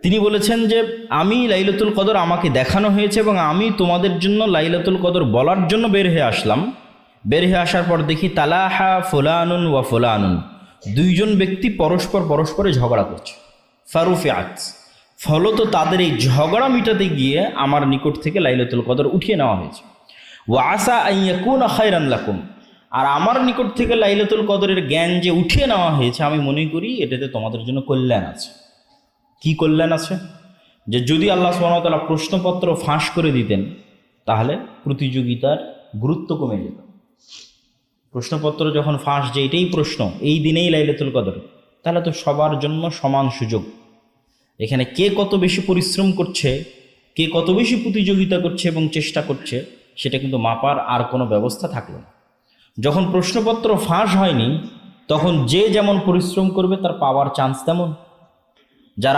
তিনি বলেছেন যে আমি লাইলাতুল কদর আমাকে দেখানো হয়েছে এবং আমি তোমাদের জন্য লাইলাতুল কদর বলার জন্য বের হয়ে আসলাম। বের হয়ে আসার পর দেখি তালাহা ফুলানুন ওয়া ফুলানুন, দুইজন ব্যক্তি পরস্পরে ঝগড়া করছে। ফারুফিআত, ফলত তাদের এই ঝগড়া মিটাতে গিয়ে আমার নিকট থেকে লাইলাতুল কদর উঠিয়ে নেওয়া হয়েছে। ওয়া আসা আন ইয়াকুনা খায়রান লাকুম, আর আমার নিকট থেকে লাইলাতুল কদরের জ্ঞান যে উঠিয়ে নেওয়া হয়েছে আমি মনে করি এটাতে তোমাদের জন্য কল্যাণ আছে। কি কল্যাণ আছে? যে যদি আল্লাহ সুবহানাহু ওয়া তাআলা প্রশ্নপত্র ফাঁস করে দিতেন তাহলে প্রতিযোগিতার গুরুত্ব কমে যেত। প্রশ্নপত্র যখন ফাঁস, যে এটাই প্রশ্ন, এই দিনেই লাইলাতুল কদর, তাহলে তো সবার জন্য সমান সুযোগ। এখানে কে কত বেশি পরিশ্রম করছে, কে কত বেশি প্রতিযোগিতা করছে এবং চেষ্টা করছে, সেটা কিন্তু মাপার আর কোনো ব্যবস্থা থাকলো না। যখন প্রশ্নপত্র ফাঁস হয়নি তখন যে যেমন পরিশ্রম করবে তার পাওয়ার চান্স তেমন। যারা